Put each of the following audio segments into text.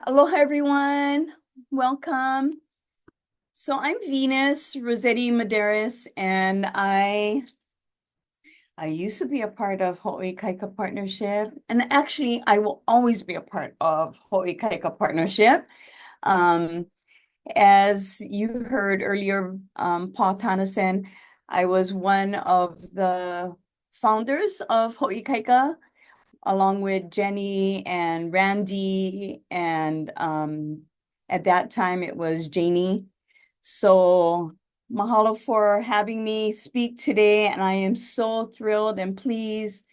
Aloha, everyone. Welcome. So I'm Venus Rossetti Medeiros, and I used to be a part of Hoʻi Kaika Partnership, and actually I will always be a part of Hoʻi Kaika Partnership. Um, as you heard earlier, Paul Tanasen, I was one of the founders of Hoʻi Kaika, along with Jenny and Randy, and at that time it was Janie. So mahalo for having me speak today, and I am so thrilled and pleased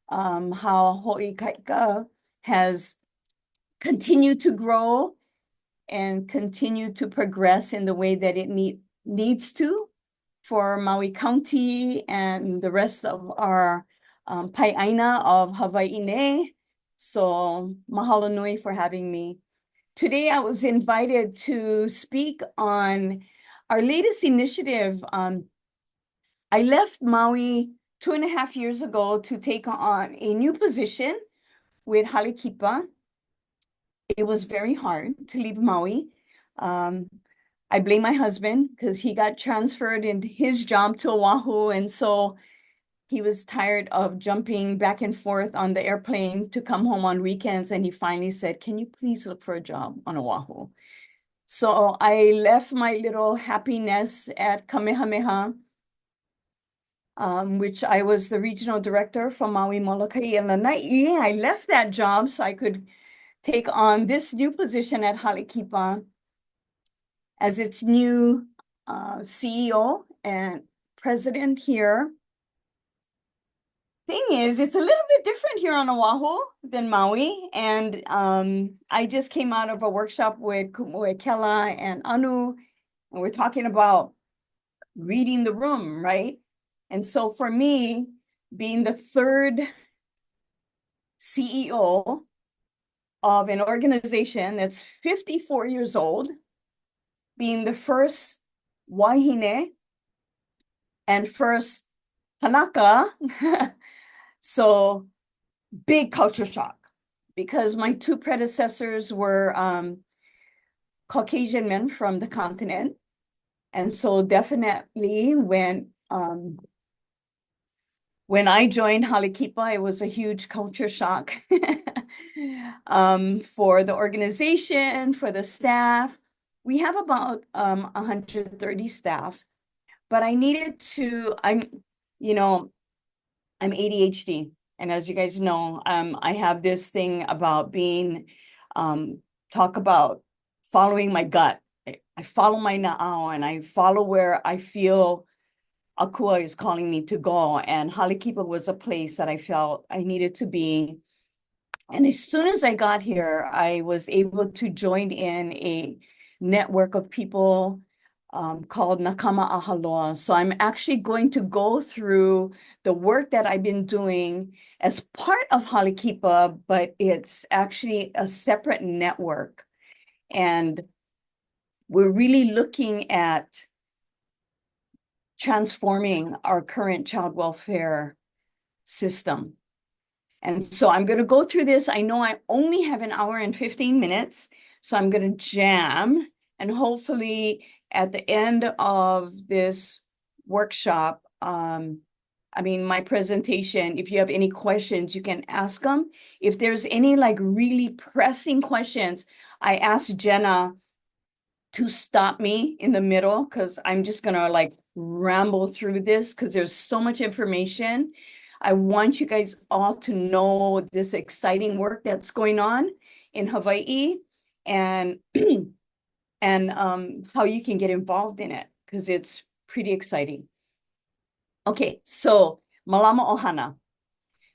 how Hoʻi Kaika has continued to grow and continue to progress in the way that it needs to for Maui County and the rest of our Pai'aina of Hawaiʻi. So mahalo nui for having me. Today I was invited to speak on our latest initiative. I left Maui 2.5 years ago to take on a new position with Halekipa. It was very hard to leave Maui. I blame my husband because he got transferred in his job to Oahu, and so he was tired of jumping back and forth on the airplane to come home on weekends, and he finally said, "Can you please look for a job on Oahu?" So I left my little happiness at Kamehameha, which I was the regional director for Maui, Molokai, and Lanai. I left that job so I could take on this new position at Halekipa as its new CEO and president here. Thing is, it's a little bit different here on Oahu than Maui. And I just came out of a workshop with Kela and Anu, and we're talking about reading the room, right? And so for me, being the third CEO of an organization that's 54 years old, being the first wahine and first Tanaka, so big culture shock because my two predecessors were Caucasian men from the continent. And so definitely when I joined Halekipa, it was a huge culture shock for the organization, for the staff. We have about 130 staff, but I needed to, I'm ADHD. And as you guys know, I have this thing about being, talk about following my gut. I follow my na'au and I follow where I feel Akua is calling me to go. And Halekipa was a place that I felt I needed to be. And as soon as I got here, I was able to join in a network of people called Nakama Ahaloa. So I'm actually going to go through the work that I've been doing as part of Halekipa, but it's actually a separate network. And we're really looking at transforming our current child welfare system. And so I'm going to go through this. I know I only have an hour and 15 minutes, so I'm going to jam, and hopefully at the end of this workshop, my presentation, if you have any questions, you can ask them. If there's any like really pressing questions, I asked Jenna to stop me in the middle because I'm just going to like ramble through this because there's so much information. I want you guys all to know this exciting work that's going on in Hawaii and how you can get involved in it because it's pretty exciting. Okay, so Mālama Ohana.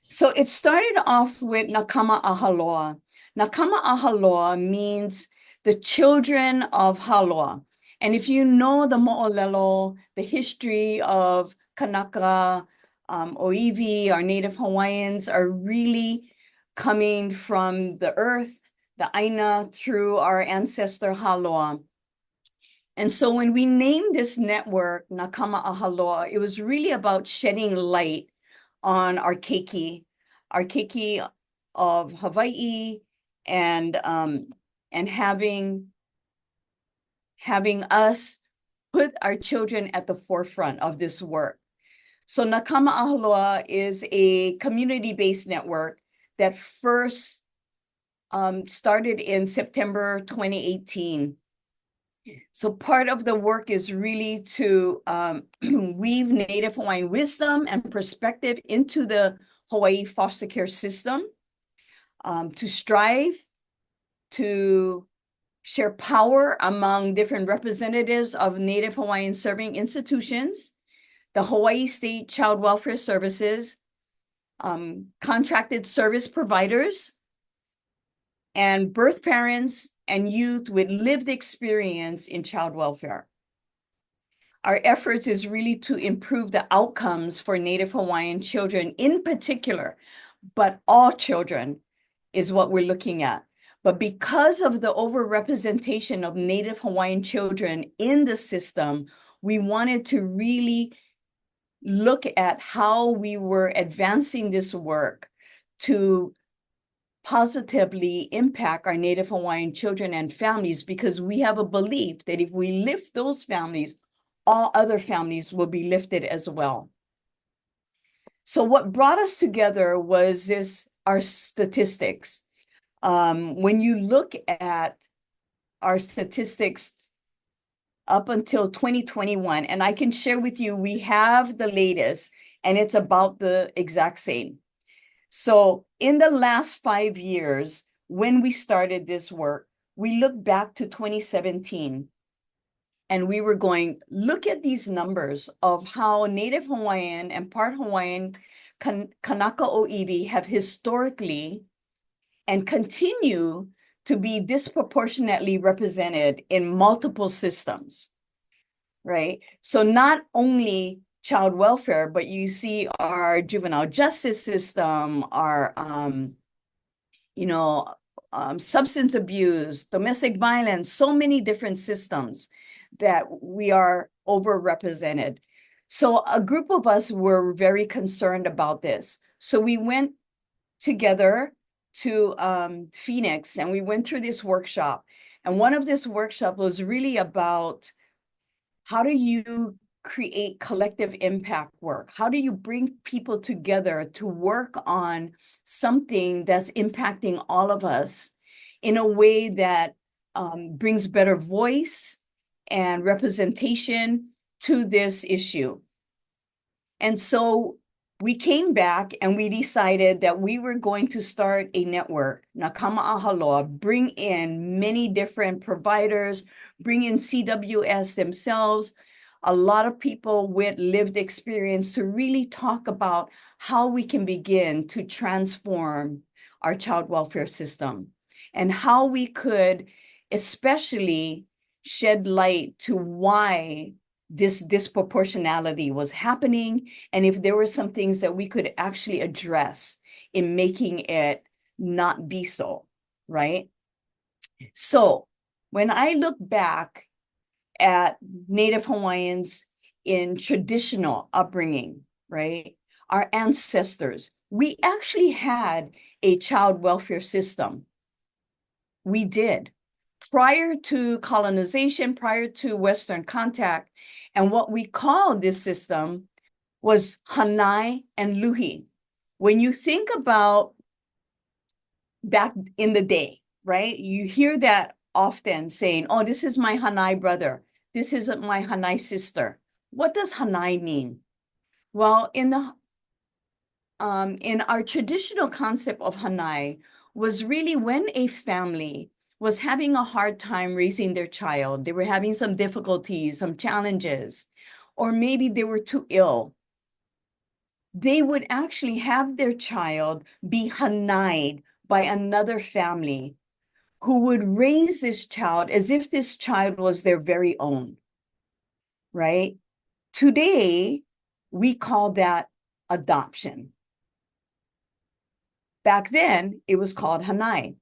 So it started off with Nakama Ahaloa. Nakama Ahaloa means the children of Haloa. And if you know the mo'olelo, the history of Kanaka, Oiwi, our native Hawaiians are really coming from the earth, the Aina, through our ancestor Haloa. And so when we named this network Nakama Ahaloa, it was really about shedding light on our keiki of Hawaii and and having us put our children at the forefront of this work. So Nakama Ahaloa is a community-based network that first started in September 2018. So part of the work is really to weave Native Hawaiian wisdom and perspective into the Hawaii foster care system, to strive to share power among different representatives of Native Hawaiian serving institutions, the Hawaii State Child Welfare Services, contracted service providers, and birth parents and youth with lived experience in child welfare. Our efforts is really to improve the outcomes for Native Hawaiian children in particular, but all children is what we're looking at. But because of the overrepresentation of Native Hawaiian children in the system, we wanted to really look at how we were advancing this work to positively impact our Native Hawaiian children and families, because we have a belief that if we lift those families, all other families will be lifted as well. So what brought us together was our statistics. When you look at our statistics up until 2021, and I can share with you, we have the latest, and it's about the exact same. So in the last 5 years, when we started this work, we looked back to 2017, and we were going, look at these numbers of how Native Hawaiian and part Hawaiian Kanaka Oiwi have historically and continue to be disproportionately represented in multiple systems, right? So not only child welfare, but you see our juvenile justice system, our, substance abuse, domestic violence, so many different systems that we are overrepresented. So a group of us were very concerned about this. So we went together to Phoenix, and we went through this workshop. And one of this workshop was really about how do you create collective impact work? How do you bring people together to work on something that's impacting all of us in a way that brings better voice and representation to this issue? And so we came back and we decided that we were going to start a network, Nakama Ahaloa, bring in many different providers, bring in CWS themselves, a lot of people with lived experience to really talk about how we can begin to transform our child welfare system and how we could especially shed light to why this disproportionality was happening, and if there were some things that we could actually address in making it not be so, right? So when I look back at Native Hawaiians in traditional upbringing, right? Our ancestors, we actually had a child welfare system. We did. Prior to colonization, prior to Western contact, and what we called this system was Hanai and Luhi. When you think about back in the day, right? You hear that often saying, oh, this is my Hanai brother. This isn't my Hanai sister. What does Hanai mean? Well, in our traditional concept of Hanai was really when a family was having a hard time raising their child. They were having some difficulties, some challenges, or maybe they were too ill. They would actually have their child be hanai'd by another family who would raise this child as if this child was their very own, right? Today, we call that adoption. Back then, it was called hanai.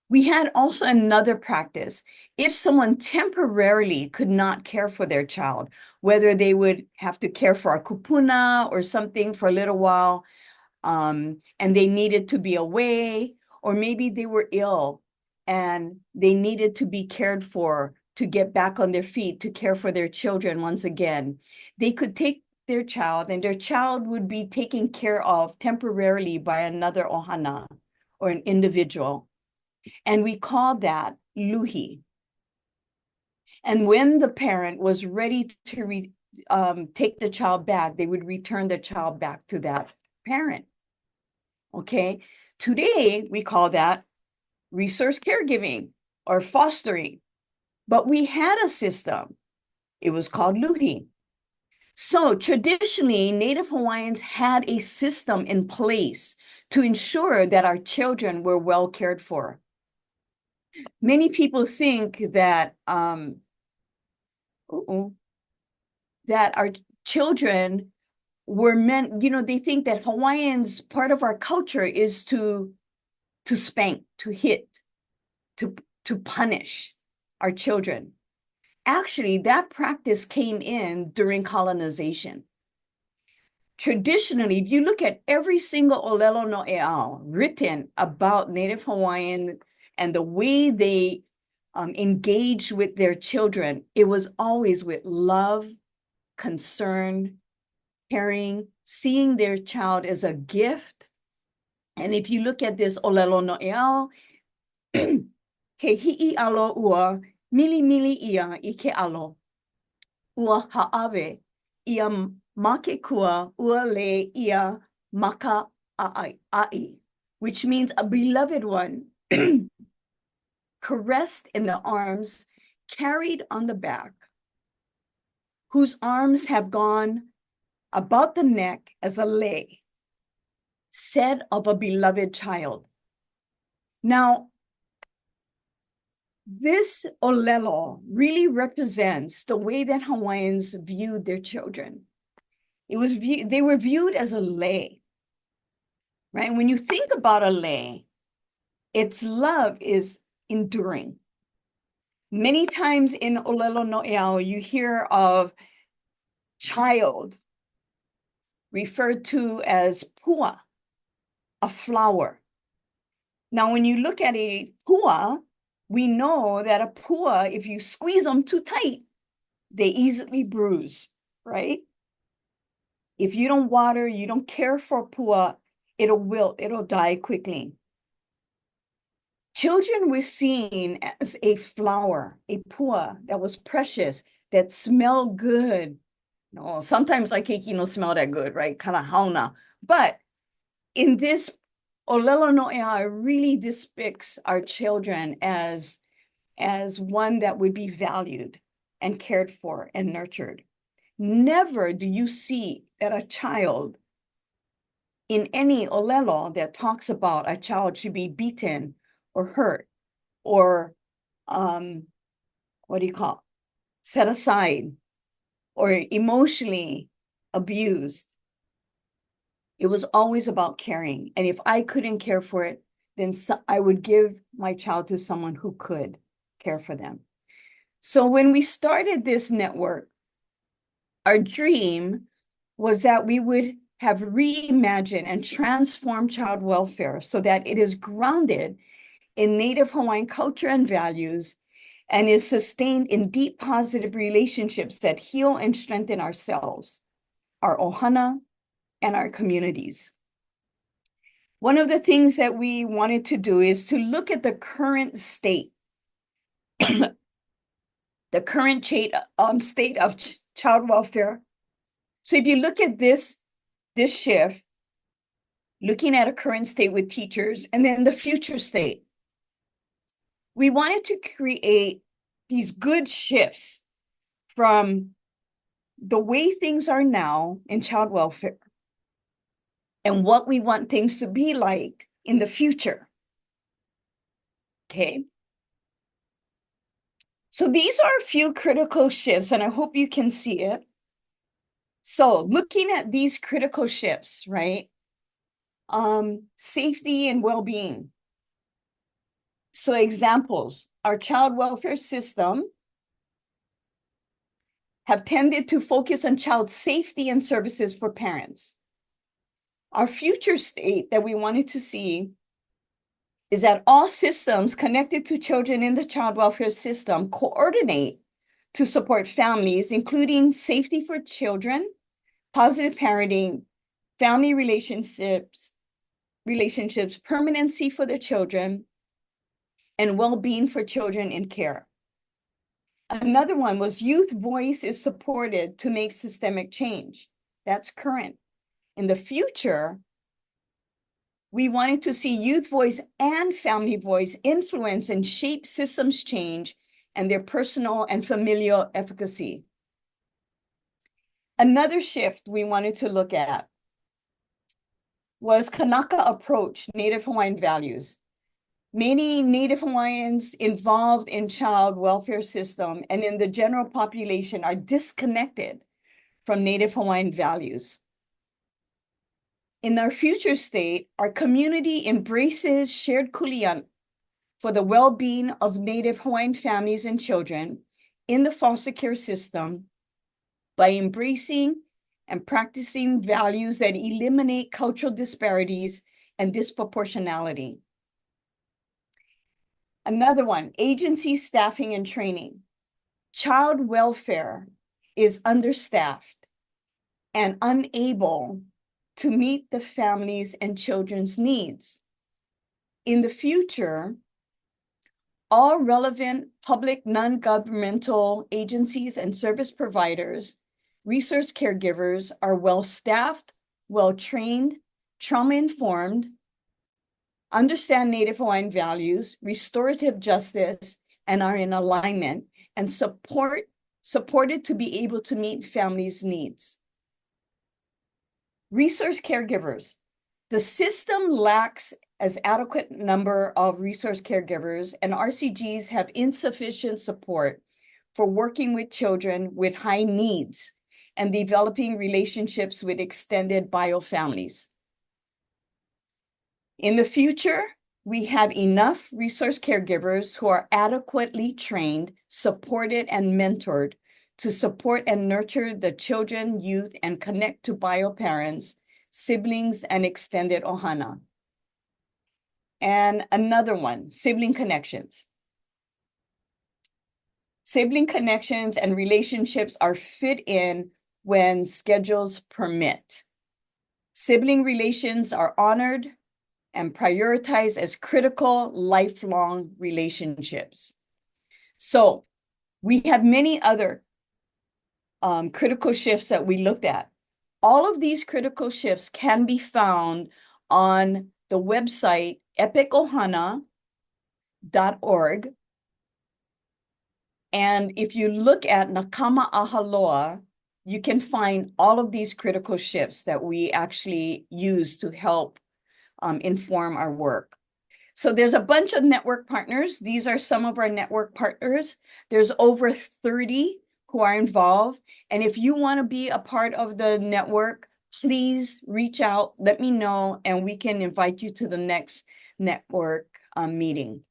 We had also another practice. If someone temporarily could not care for their child, whether they would have to care for a kupuna or something for a little while, and they needed to be away, or maybe they were ill and they needed to be cared for to get back on their feet, to care for their children once again. They could take their child, and their child would be taken care of temporarily by another ohana or an individual. And we call that luhi. And when the parent was ready to take the child back, they would return the child back to that parent. Okay. Today, we call that resource caregiving or fostering. But we had a system. It was called luhi. So traditionally, Native Hawaiians had a system in place to ensure that our children were well cared for. Many people think that that our children were meant, they think that Hawaiians, part of our culture is to spank, to hit, to punish our children. Actually, that practice came in during colonization. Traditionally, if you look at every single olelo no eao written about Native Hawaiian and the way they engaged with their children, it was always with love, concern, caring, seeing their child as a gift. And if you look at this olelo no eao, he hi'i alo ua, mili mili ia I ke alo. Ua ha'awe, ia make kua, ua le ia maka ai, which means a beloved one, caressed in the arms, carried on the back, whose arms have gone about the neck as a lei, said of a beloved child. Now, this olelo really represents the way that Hawaiians viewed their children. They were viewed as a lei, right? When you think about a lei, its love is enduring. Many times in olelo no eao, you hear of child referred to as pua, a flower. Now, when you look at a pua, we know that a pua, if you squeeze them too tight, they easily bruise, right? If you don't water, you don't care for pua, it'll wilt, it'll die quickly. Children were seen as a flower, a pua that was precious, that smelled good. No, sometimes our keiki don't smell that good, right? Kind of hauna. But in this olelo no ea, it really depicts our children as one that would be valued and cared for and nurtured. Never do you see that a child in any olelo that talks about a child should be beaten or hurt or set aside or emotionally abused. It was always about caring. And if I couldn't care for it, then I would give my child to someone who could care for them. So when we started this network, our dream was that we would have reimagined and transformed child welfare so that it is grounded in Native Hawaiian culture and values and is sustained in deep positive relationships that heal and strengthen ourselves, our ohana, and our communities. One of the things that we wanted to do is to look at the current state, the current state of child welfare. So if you look at this shift, looking at a current state with teachers and then the future state, we wanted to create these good shifts from the way things are now in child welfare and what we want things to be like in the future. Okay. So these are a few critical shifts, and I hope you can see it. So looking at these critical shifts, right? Safety and well-being. So examples, our child welfare system have tended to focus on child safety and services for parents. Our future state that we wanted to see is that all systems connected to children in the child welfare system coordinate to support families, including safety for children, positive parenting, family relationships, permanency for the children, and well-being for children in care. Another one was youth voice is supported to make systemic change. That's current. In the future, we wanted to see youth voice and family voice influence and shape systems change and their personal and familial efficacy. Another shift we wanted to look at was Kanaka approach, Native Hawaiian values. Many Native Hawaiians involved in child welfare system and in the general population are disconnected from Native Hawaiian values. In our future state, our community embraces shared kuleana for the well-being of Native Hawaiian families and children in the foster care system by embracing and practicing values that eliminate cultural disparities and disproportionality. Another one, agency staffing and training. Child welfare is understaffed and unable to meet the families and children's needs. In the future, all relevant public non-governmental agencies and service providers, resource caregivers are well-staffed, well-trained, trauma-informed, understand Native Hawaiian values, restorative justice, and are in alignment and supported to be able to meet families' needs. Resource caregivers. The system lacks an adequate number of resource caregivers, and RCGs have insufficient support for working with children with high needs and developing relationships with extended bio families. In the future, we have enough resource caregivers who are adequately trained, supported, and mentored to support and nurture the children, youth, and connect to bio parents, siblings, and extended ʻOhana. And another one, sibling connections. Sibling connections and relationships are fit in when schedules permit. Sibling relations are honored and prioritized as critical lifelong relationships. So we have many other critical shifts that we looked at. All of these critical shifts can be found on the website epicohana.org. And if you look at Nakama Ahaloa, you can find all of these critical shifts that we actually use to help inform our work. So there's a bunch of network partners. These are some of our network partners. There's over 30 who are involved. And if you want to be a part of the network, please reach out, let me know, and we can invite you to the next network meeting.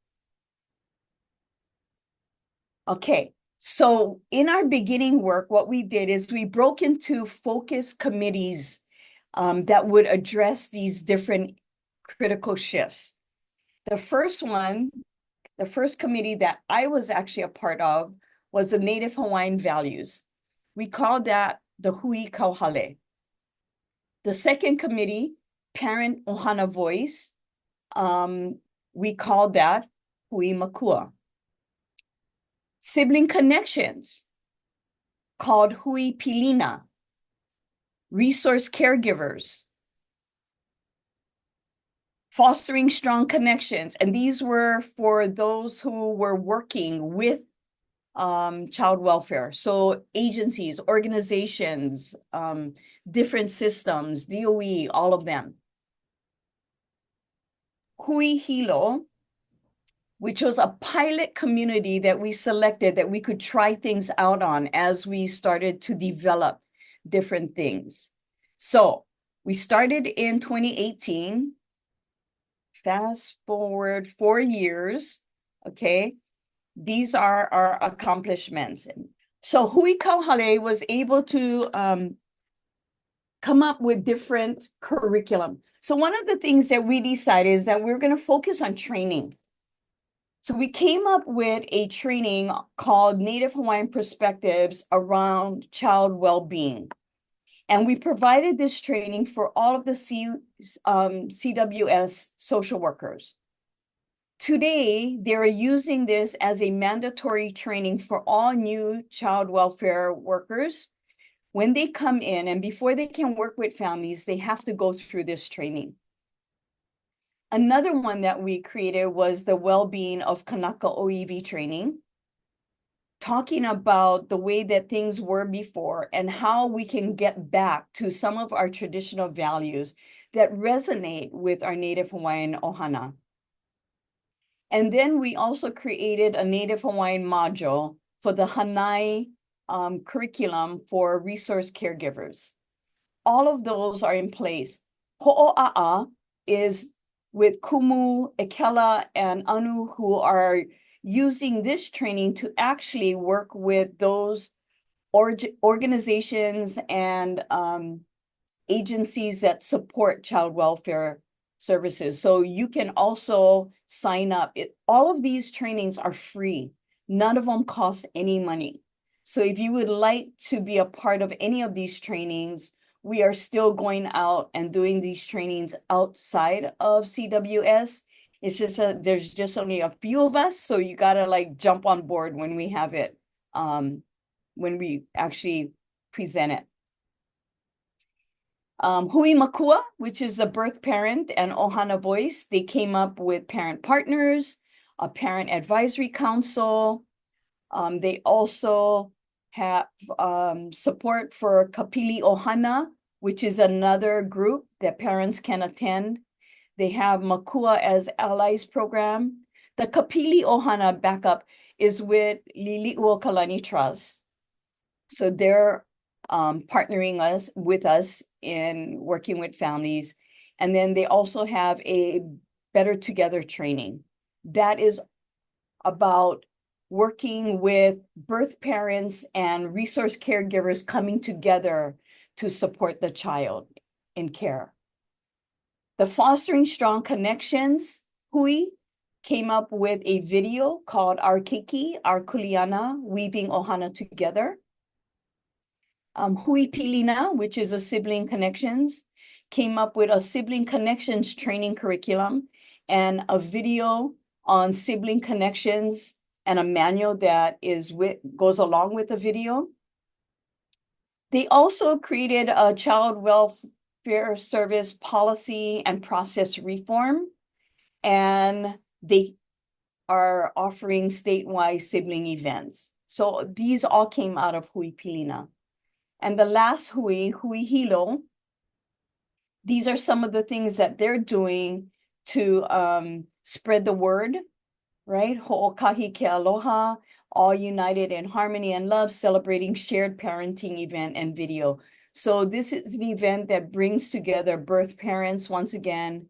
Okay, so in our beginning work, what we did is we broke into focus committees that would address these different critical shifts. The first one, the first committee that I was actually a part of was the Native Hawaiian values. We called that the Hui Kauhale. The second committee, Parent ʻOhana Voice, we called that Hui Makua. Sibling connections, called Hui Pilina. Resource caregivers, fostering strong connections. And these were for those who were working with child welfare. So agencies, organizations, different systems, DOE, all of them. Hui Hilo, which was a pilot community that we selected that we could try things out on as we started to develop different things. So we started in 2018. Fast forward 4 years, okay? These are our accomplishments. So Hui Kauhale was able to come up with different curriculum. So one of the things that we decided is that we're going to focus on training. So we came up with a training called Native Hawaiian Perspectives around child well-being. And we provided this training for all of the CWS social workers. Today, they're using this as a mandatory training for all new child welfare workers. When they come in and before they can work with families, they have to go through this training. Another one that we created was the well-being of Kanaka OEV training, talking about the way that things were before and how we can get back to some of our traditional values that resonate with our Native Hawaiian ʻOhana. And then we also created a Native Hawaiian module for the Hanai curriculum for resource caregivers. All of those are in place. Ho'oa'a is with Kumu, Ekela, and Anu, who are using this training to actually work with those organizations and agencies that support child welfare services. So you can also sign up. All of these trainings are free. None of them cost any money. So if you would like to be a part of any of these trainings, we are still going out and doing these trainings outside of CWS. It's just there's just only a few of us, so you gotta like jump on board when we have it, when we actually present it. Hui Makua, which is the birth parent and ʻOhana voice, they came up with parent partners, a parent advisory council. They also have support for Kapili Ohana, which is another group that parents can attend. They have Makua as Allies program. The Kapili Ohana backup is with Lili'uo Kalani Trust. So they're partnering with us in working with families. And then they also have a Better Together training. That is about working with birth parents and resource caregivers coming together to support the child in care. The Fostering Strong Connections, Hui, came up with a video called Our Keiki, Our Kuleana, Weaving ʻOhana Together. Hui Pilina, which is a Sibling Connections, came up with a Sibling Connections training curriculum and a video on sibling connections and a manual that goes along with the video. They also created a child welfare service policy and process reform, and they are offering statewide sibling events. So these all came out of Hui Pilina. And the last Hui, Hui Hilo, these are some of the things that they're doing to spread the word, right? Ho'okahi ke aloha, all united in harmony and love, celebrating shared parenting event and video. So this is an event that brings together birth parents, once again,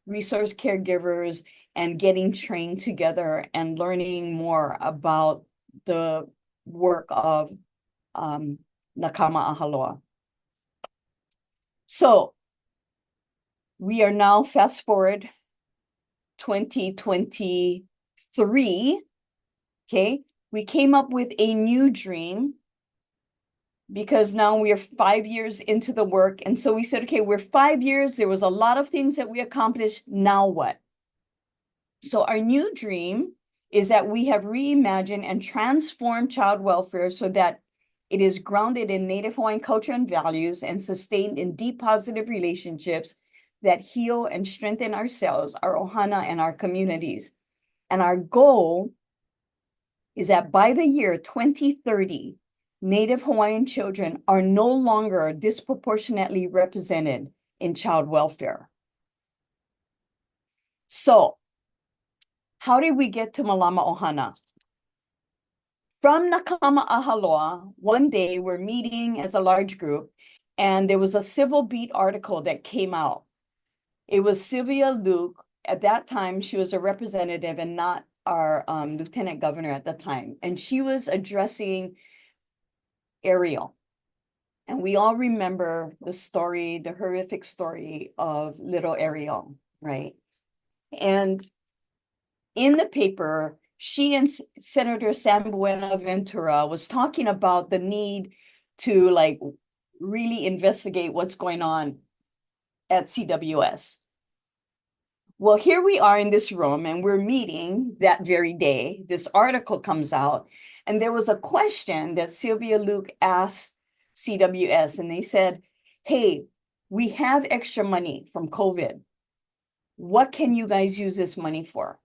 resource caregivers, and getting trained together and learning more about the work of Nakama Ahaloa. So we are now fast forward 2023, okay? We came up with a new dream because now we are 5 years into the work. And so we said, okay, we're 5 years. There was a lot of things that we accomplished. Now what? So our new dream is that we have reimagined and transformed child welfare so that it is grounded in Native Hawaiian culture and values and sustained in deep positive relationships that heal and strengthen ourselves, our ʻOhana, and our communities. And our goal is that by the year 2030, Native Hawaiian children are no longer disproportionately represented in child welfare. So, how did we get to Mālama Ohana? From Nakama Ahaloa, one day we're meeting as a large group, and there was a Civil Beat article that came out. It was Sylvia Luke. At that time, she was a representative and not our lieutenant governor at the time. And she was addressing Ariel. And we all remember the story, the horrific story of little Ariel, right? And in the paper, she and Senator San Buenaventura was talking about the need to like really investigate what's going on at CWS. Well, here we are in this room and we're meeting that very day. This article comes out and there was a question that Sylvia Luke asked CWS and they said, hey, we have extra money from COVID. What can you guys use this money for?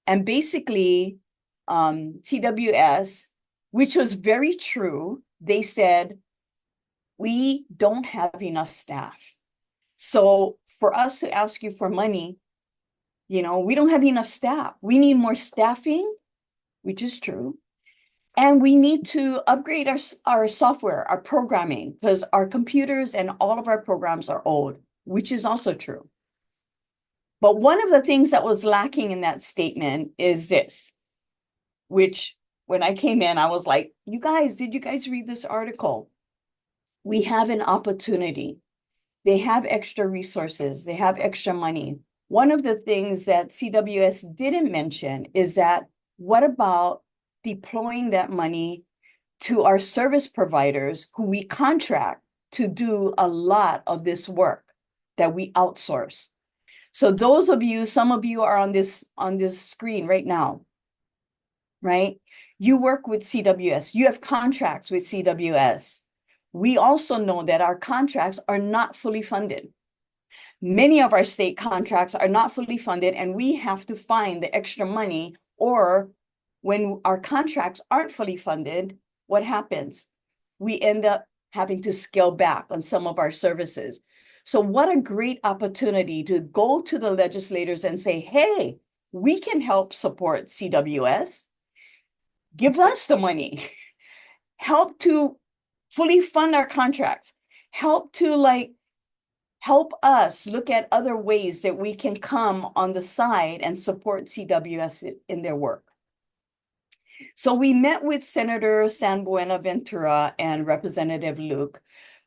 And basically, CWS, which was very true, they said, we don't have enough staff. So for us to ask you for money, we don't have enough staff. We need more staffing, which is true. And we need to upgrade our software, our programming, because our computers and all of our programs are old, which is also true. But one of the things that was lacking in that statement is this, which when I came in, I was like, did you guys read this article? We have an opportunity. They have extra resources. They have extra money. One of the things that CWS didn't mention is that what about deploying that money to our service providers who we contract to do a lot of this work that we outsource? So those of you, some of you are on this screen right now, right? You work with CWS. You have contracts with CWS. We also know that our contracts are not fully funded. Many of our state contracts are not fully funded, and we have to find the extra money, or when our contracts aren't fully funded, what happens? We end up having to scale back on some of our services. So what a great opportunity to go to the legislators and say, hey, we can help support CWS. Give us the money. Help to fully fund our contracts. Help us look at other ways that we can come on the side and support CWS in their work. So we met with Senator San Buenaventura and Representative Luke.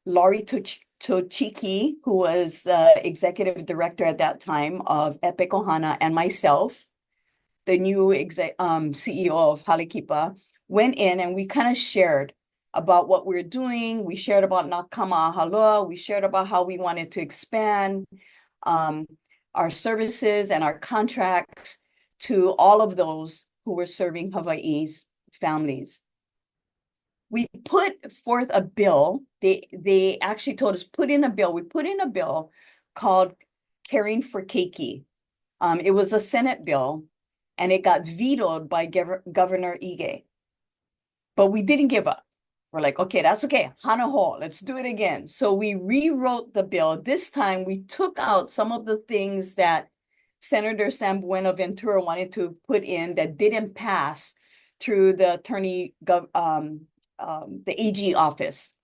Laurie Tochiki, who was executive director at that time of Epic Ohana, and myself, the new CEO of Halekipa, went in and we kind of shared about what we're doing. We shared about Nakama Ahalua. We shared about how we wanted to expand our services and our contracts to all of those who were serving Hawaii's families. We put forth a bill. They actually told us, put in a bill. We put in a bill called Caring for Keiki. It was a Senate bill, and it got vetoed by Governor Ige. But we didn't give up. We're like, okay, that's okay. Hana ho, let's do it again. So we rewrote the bill. This time, we took out some of the things that Senator San Buenaventura wanted to put in that didn't pass through the the AG office.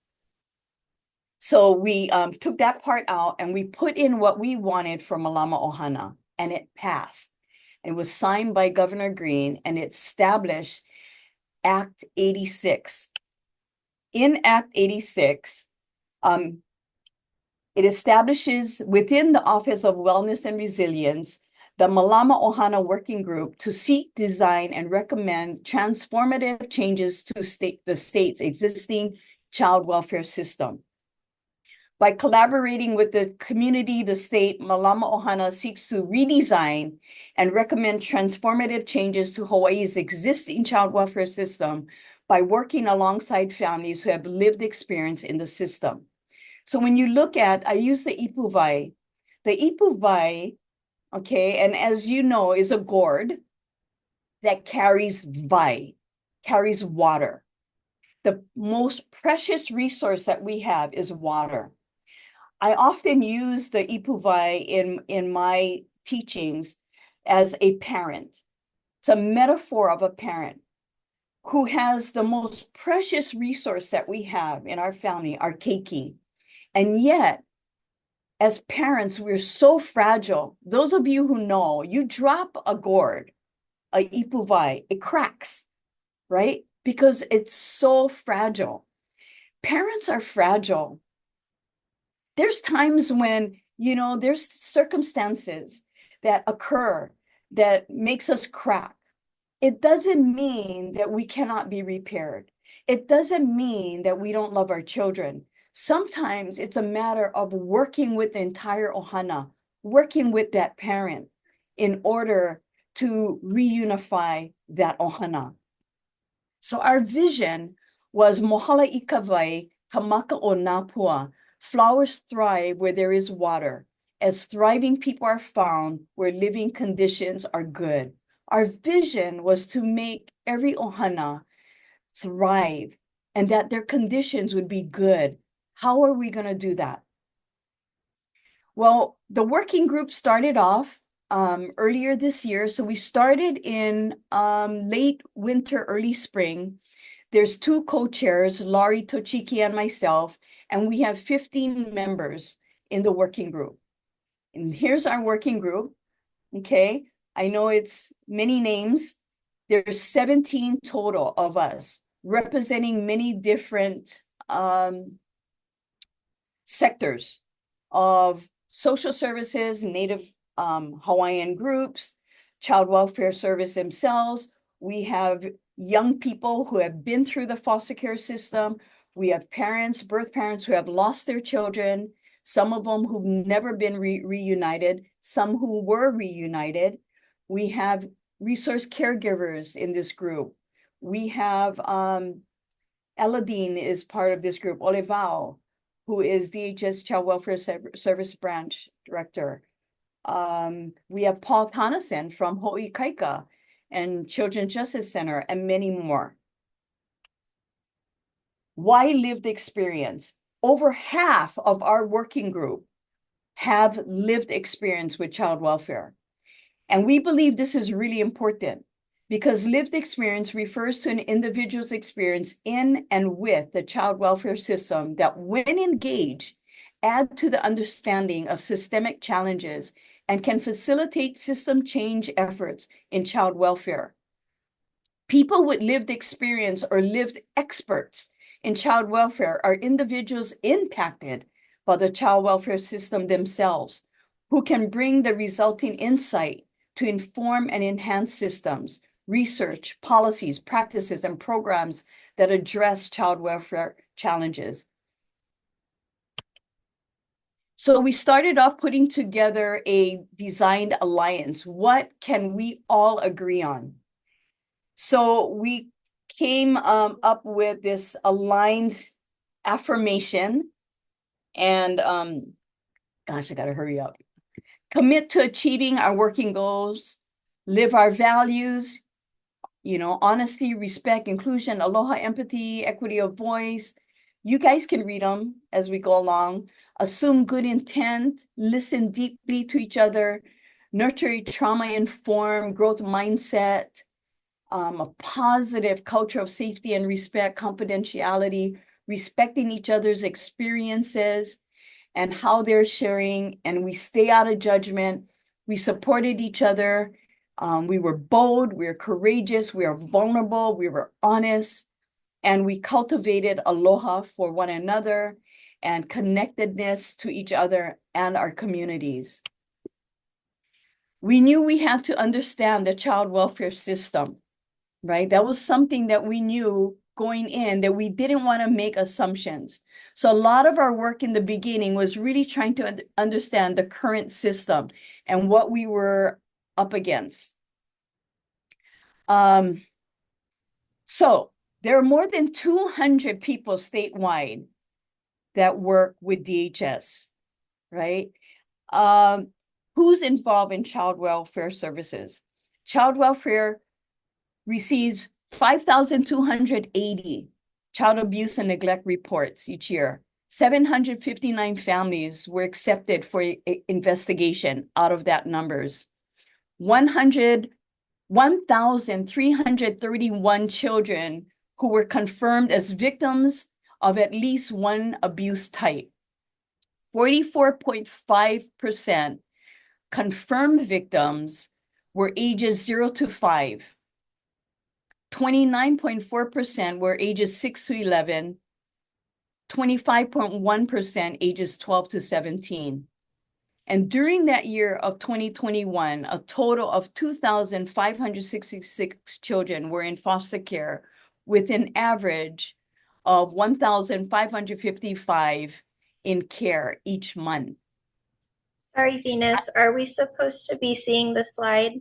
So we took that part out and we put in what we wanted for Mālama Ohana, and it passed. It was signed by Governor Green, and it established Act 86. In Act 86, it establishes within the Office of Wellness and Resilience the Mālama Ohana Working Group to seek, design, and recommend transformative changes to the state's existing child welfare system. By collaborating with the community, the state, Mālama Ohana seeks to redesign and recommend transformative changes to Hawaii's existing child welfare system by working alongside families who have lived experience in the system. So when you look at, I use the ipuvai. The ipuvai, okay, and as you know, is a gourd that carries water. The most precious resource that we have is water. I often use the ipuvai in my teachings as a parent. It's a metaphor of a parent who has the most precious resource that we have in our family, our keiki. And yet, as parents, we're so fragile. Those of you who know, you drop a gourd, a ipuvai, it cracks, right? Because it's so fragile. parents are fragile. There's times when, there's circumstances that occur that makes us crack. It doesn't mean that we cannot be repaired. It doesn't mean that we don't love our children. Sometimes it's a matter of working with the entire ʻOhana, working with that parent in order to reunify that ʻOhana. So our vision was mohala I ka wai, ka maka o nā pua. Flowers thrive where there is water, as thriving people are found where living conditions are good. Our vision was to make every ʻOhana thrive and that their conditions would be good. How are we going to do that? Well, the working group started off earlier this year. So we started in late winter, early spring. There's 2 co-chairs, Laurie Tochiki and myself, and we have 15 members in the working group. And here's our working group, okay? I know it's many names. There's 17 total of us, representing many different sectors of social services, Native Hawaiian groups, child welfare service themselves. We have young people who have been through the foster care system. We have parents, birth parents who have lost their children, some of them who've never been reunited, some who were reunited. We have resource caregivers in this group. We have Eladine is part of this group, Olivao, who is DHS Child Welfare Service Branch Director. We have Paul Tonnison from Hawaiʻi Kaika and Children's Justice Center, and many more. Why lived experience? Over half of our working group have lived experience with child welfare. And we believe this is really important because lived experience refers to an individual's experience in and with the child welfare system that, when engaged, add to the understanding of systemic challenges and can facilitate system change efforts in child welfare. People with lived experience or lived experts in child welfare are individuals impacted by the child welfare system themselves, who can bring the resulting insight to inform and enhance systems, research, policies, practices, and programs that address child welfare challenges. So we started off putting together a designed alliance. What can we all agree on? So we came up with this aligned affirmation and gosh, I gotta hurry up. Commit to achieving our working goals, live our values, honesty, respect, inclusion, aloha, empathy, equity of voice. You guys can read them as we go along. Assume good intent, listen deeply to each other, nurture a trauma-informed growth mindset, a positive culture of safety and respect, confidentiality, respecting each other's experiences and how they're sharing, and we stay out of judgment. We supported each other. We were bold, we were courageous, we were vulnerable, we were honest, and we cultivated aloha for one another and connectedness to each other and our communities. We knew we had to understand the child welfare system, right? That was something that we knew going in, that we didn't want to make assumptions. So a lot of our work in the beginning was really trying to understand the current system and what we were up against. So there are more than 200 people statewide that work with DHS, right? Who's involved in child welfare services? Child welfare receives 5,280 child abuse and neglect reports each year. 759 families were accepted for investigation out of that numbers. 1,331 children who were confirmed as victims of at least one abuse type. 44.5% confirmed victims were ages 0 to 5. 29.4% were ages 6 to 11. 25.1% ages 12 to 17. And during that year of 2021, a total of 2,566 children were in foster care with an average of 1,555 in care each month. Sorry, Venus, are we supposed to be seeing the slide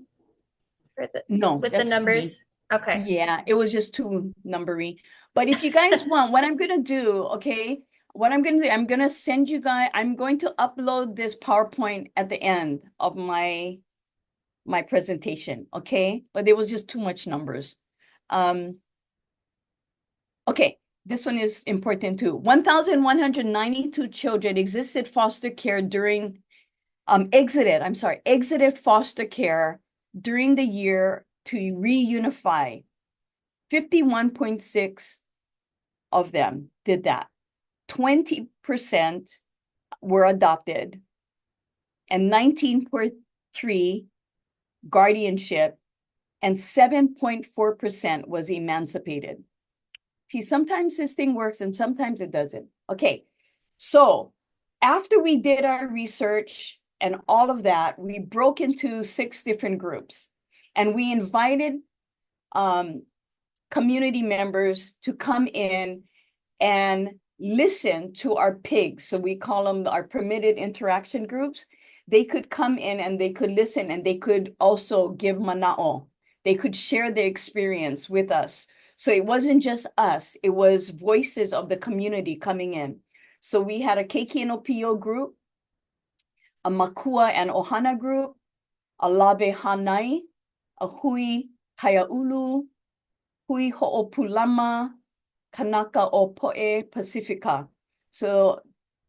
for No, with the that's numbers? fine. Okay. Yeah, it was just too numbery. But if you guys want, what I'm gonna do, okay, what I'm gonna do, I'm gonna send you guys, I'm going to upload this PowerPoint at the end of my presentation, okay? But there was just too much numbers. Okay, this one is important too. 1,192 children existed foster care during exited foster care during the year to reunify. 51.6 of them did that. 20% were adopted, and 19.3 guardianship, and 7.4% was emancipated. See, sometimes this thing works and sometimes it doesn't. Okay, so after we did our research and all of that, we broke into 6 different groups, and we invited community members to come in and listen to our pigs. So we call them our permitted interaction groups. They could come in and they could listen, and they could also give mana'o. They could share their experience with us. So it wasn't just us, it was voices of the community coming in. So we had a keiki and opio group, a makua and ohana group, a labe hanai, a hui kaiaulu, hui ho'opulama, kanaka o po'e Pacifica. So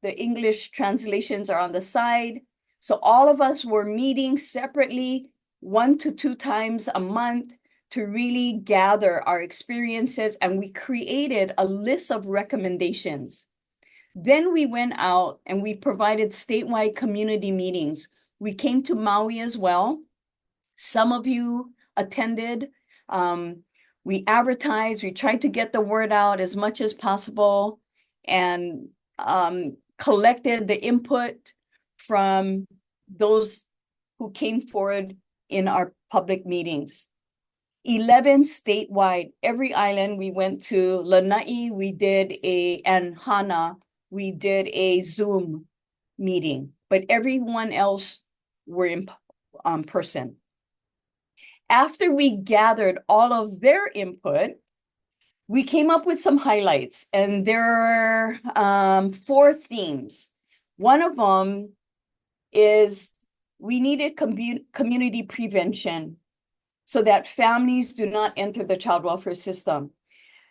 the English translations are on the side. So all of us were meeting separately 1 to 2 times a month to really gather our experiences, and we created a list of recommendations. Then we went out and we provided statewide community meetings. We came to Maui as well. Some of you attended. We advertised, we tried to get the word out as much as possible, and collected the input from those who came forward in our public meetings. 11 statewide, every island we went to. Lanai, we did and Hana, we did a Zoom meeting, but everyone else were in person. After we gathered all of their input, we came up with some highlights, and there are 4 themes. One of them is we needed community prevention so that families do not enter the child welfare system.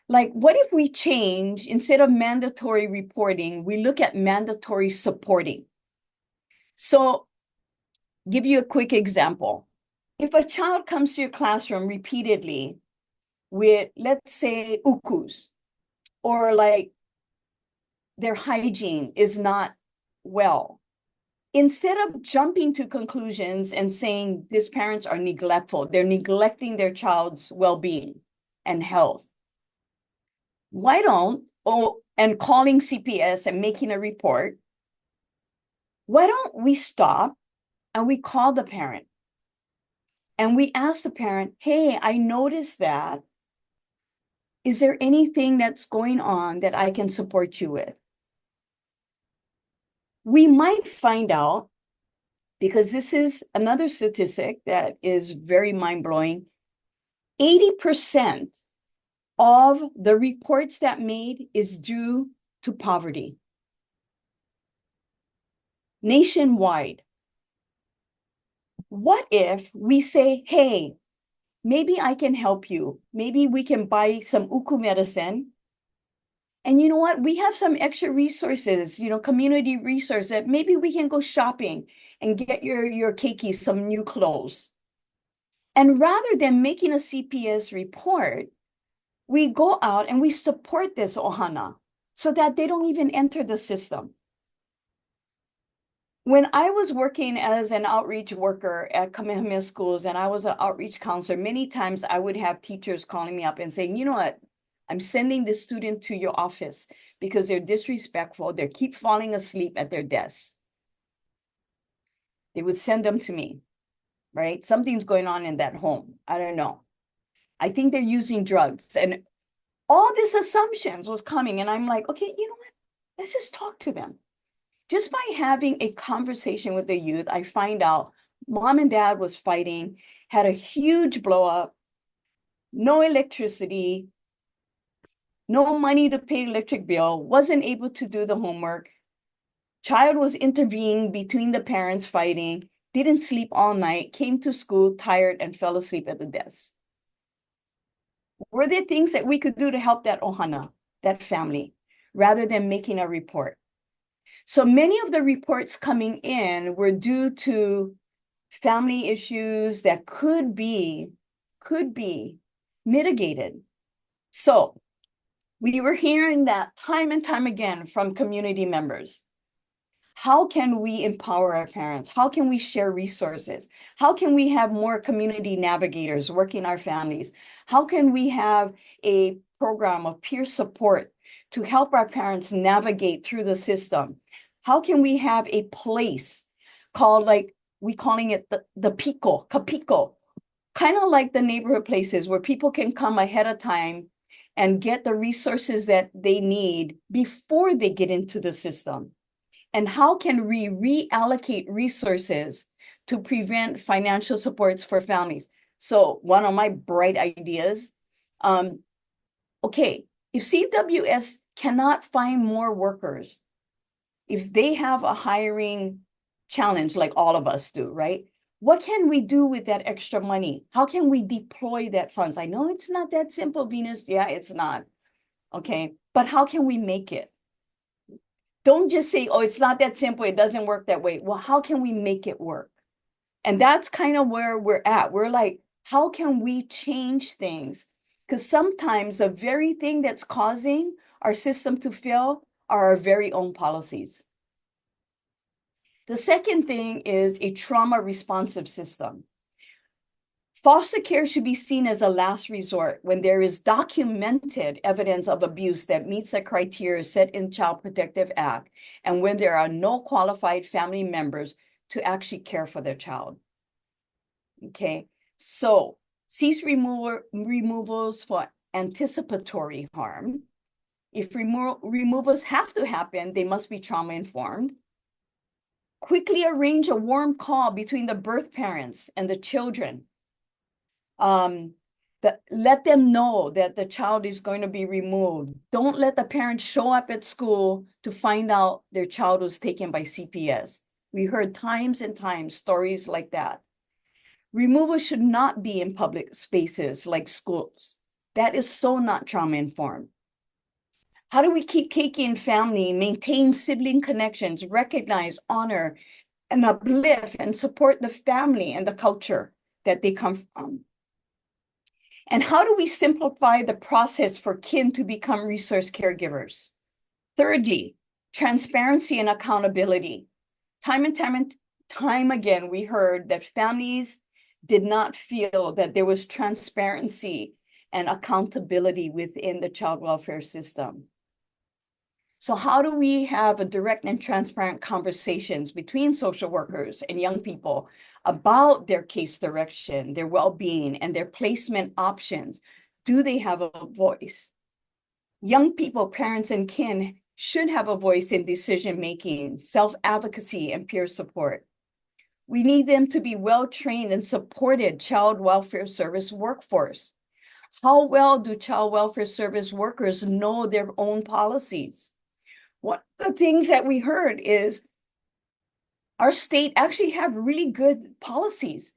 Like, what if we change, instead of mandatory reporting, we look at mandatory supporting? So, give you a quick example. If a child comes to your classroom repeatedly with, let's say, ukus, or like their hygiene is not well, instead of jumping to conclusions and saying these parents are neglectful, they're neglecting their child's well-being and health, why don't, and calling CPS and making a report, why don't we stop and we call the parent and we ask the parent, hey, I noticed that. Is there anything that's going on that I can support you with? We might find out, because this is another statistic that is very mind-blowing, 80% of the reports that made is due to poverty. Nationwide. What if we say, hey, maybe I can help you. Maybe we can buy some uku medicine. And you know what? We have some extra resources, community resources, that maybe we can go shopping and get your keiki some new clothes. And rather than making a CPS report, we go out and we support this ohana so that they don't even enter the system. When I was working as an outreach worker at Kamehameha schools, and I was an outreach counselor, many times I would have teachers calling me up and saying, you know what, I'm sending the student to your office because they're disrespectful. They keep falling asleep at their desks. They would send them to me, right? Something's going on in that home. I don't know. I think they're using drugs. And all these assumptions was coming. And I'm like, okay, you know what? Let's just talk to them. Just by having a conversation with the youth, I find out mom and dad was fighting, had a huge blow up, no electricity, no money to pay electric bill, wasn't able to do the homework. Child was intervening between the parents fighting, didn't sleep all night, came to school tired and fell asleep at the desk. Were there things that we could do to help that ohana, that family, rather than making a report? So many of the reports coming in were due to family issues that could be mitigated. So we were hearing that time and time again from community members. How can we empower our parents? How can we share resources? How can we have more community navigators working our families? How can we have a program of peer support to help our parents navigate through the system? How can we have a place called, like, we calling it the pico, capico, kind of like the neighborhood places where people can come ahead of time and get the resources that they need before they get into the system? And how can we reallocate resources to prevent financial supports for families? So one of my bright ideas, okay, if CWS cannot find more workers, if they have a hiring challenge like all of us do, right? What can we do with that extra money? How can we deploy that funds? I know it's not that simple, Venus. Yeah, it's not. Okay, but how can we make it? Don't just say, oh, it's not that simple. It doesn't work that way. Well, how can we make it work? And that's kind of where we're at. We're like, how can we change things? Because sometimes the very thing that's causing our system to fail are our very own policies. The second thing is a trauma responsive system. Foster care should be seen as a last resort when there is documented evidence of abuse that meets the criteria set in Child Protective Act, and when there are no qualified family members to actually care for their child. Okay, so cease removals for anticipatory harm. If removals have to happen, they must be trauma informed. Quickly arrange a warm call between the birth parents and the children. Let them know that the child is going to be removed. Don't let the parents show up at school to find out their child was taken by CPS. We heard times and times stories like that. Removal should not be in public spaces like schools. That is so not trauma informed. How do we keep keiki and family, maintain sibling connections, recognize, honor, and uplift and support the family and the culture that they come from? And how do we simplify the process for kin to become resource caregivers? Thirdly, transparency and accountability. Time and time again, we heard that families did not feel that there was transparency and accountability within the child welfare system. So how do we have a direct and transparent conversations between social workers and young people about their case direction, their well-being, and their placement options? Do they have a voice? Young people, parents, and kin should have a voice in decision-making, self-advocacy, and peer support. We need them to be well-trained and supported child welfare service workforce. How well do child welfare service workers know their own policies? One of the things that we heard is our state actually have really good policies,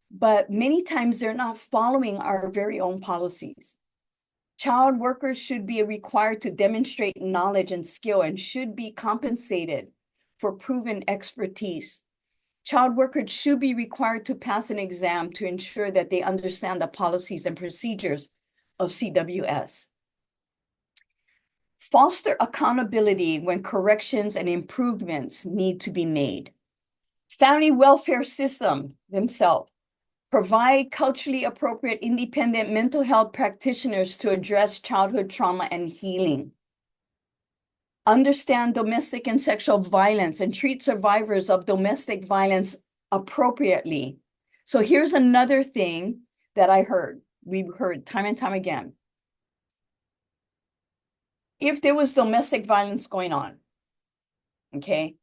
but many times they're not following our very own policies. Child workers should be required to demonstrate knowledge and skill and should be compensated for proven expertise. Child workers should be required to pass an exam to ensure that they understand the policies and procedures of CWS. Foster accountability when corrections and improvements need to be made. Family welfare system themselves Provide culturally appropriate, independent mental health practitioners to address childhood trauma and healing. Understand domestic and sexual violence and treat survivors of domestic violence appropriately. So here's another thing that we've heard time and time again. If there was domestic violence going on, okay,